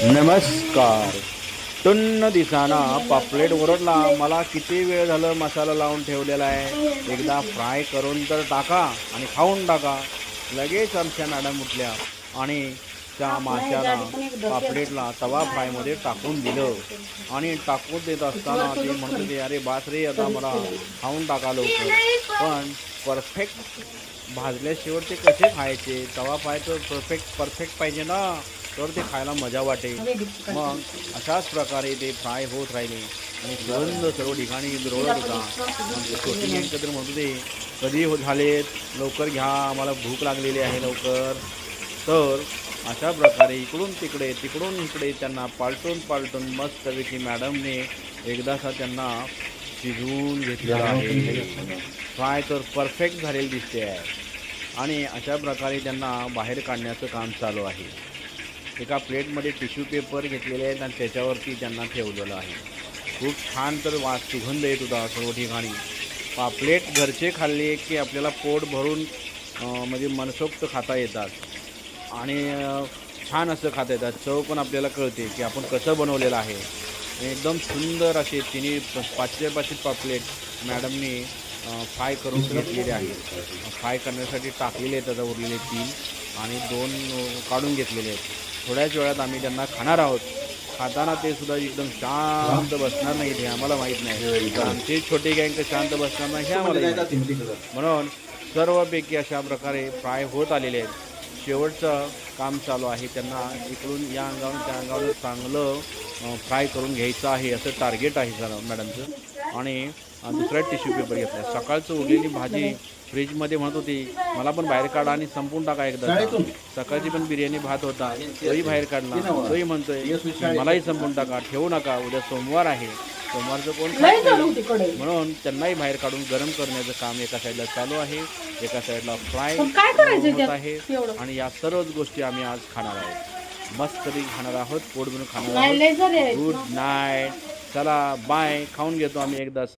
नमस्कार. टुन्न दिसाना पापलेट ओरडला. मला किती वेळ झालं मसाला लावून ठेवलेला आहे. एकदा फ्राय करून तर टाका आणि खाऊन टाका. लगेच आमच्या मॅडम उठल्या आणि त्या माशाला पापलेटला तवा फ्रायमध्ये टाकून दिलं आणि टाकून देत असताना ते म्हणत होते, अरे बास रे, आता मला खाऊन टाका लवकर. पण परफेक्ट भाजल्याशिवाय ते कसे खायचे? तवा फ्राय तर परफेक्ट पाहिजे ना, तर ते खायला मजा वाटेल. मग अशाच प्रकारे ते फ्राय होत राहिले आणि सुगंध सर्व ठिकाणी रोळत होता. आमची छोटी गँग तर म्हणत होते, कधी झालेत, लवकर घ्या, आम्हाला भूक लागलेली आहे लवकर. तर अशा प्रकारे इकडून तिकडे तिकडून इकडे त्यांना पालटून मस्तपैकी मॅडमने एकदासा त्यांना शिजवून घेतलेलं आहे. फ्राय तर परफेक्ट झालेली दिसते आहे आणि अशा प्रकारे त्यांना बाहेर काढण्याचं काम चालू आहे. एका प्लेटमध्ये टिश्यू पेपर घेतलेले आहेत आणि त्याच्यावरती त्यांना ठेवलेलं आहे. खूप छान तर सुगंध येत होता सर्व ठिकाणी. पापलेट घरचे खाल्ले की आपल्याला पोट भरून म्हणजे मनसोक्त खाता येतात आणि छान असं खाता येतात. चव पण आपल्याला कळते की आपण कसं बनवलेलं आहे. एकदम सुंदर असे तिन्ही 5चे पापलेट मॅडमनी फ्राय करून घेतलेले आहेत. फ्राय करण्यासाठी टाकलेले आहेत आता उरलेले 3 आणि 2 काढून घेतलेले आहेत. थोड्याच वेळात आम्ही त्यांना खाणार आहोत. खाताना ते सुद्धा एकदम शांत बसणार नाहीत हे आम्हाला माहीत नाही. आमची छोटी गँग शांत बसणार नाही हे आम्हाला माहिती. म्हणून सर्वपैकी अशा प्रकारे फ्राय होत आलेले आहेत. शेवटचं काम चालू आहे. त्यांना इकडून या अंगावरून त्या अंगावरून चांगलं फ्राय करून घ्यायचं आहे असं टार्गेट आहे सर मॅडमचं. आणि दुसरा टिश्यू पेपर घेतला. सकाळचं उरलेली भाजी फ्रीजमध्ये म्हणत होती, मला पण बाहेर काढा आणि संपून टाका एकदा. सकाळची पण बिर्याणी भात होता, तोही बाहेर काढला. तोही म्हणतोय मलाही संपून टाका, ठेवू नका, उद्या सोमवार आहे, सोमवारचं कोण खात. म्हणून त्यांनाही बाहेर काढून गरम करण्याचं काम एका साईडला चालू आहे, एका साईडला फ्राय होत आहे. आणि या सर्वच गोष्टी आम्ही आज खाणार आहोत. मस्त तरी खाणार आहोत, पोट भरून खाणार आहोत. Good night. चला बाय. खाऊन घेतो आम्ही एकदा.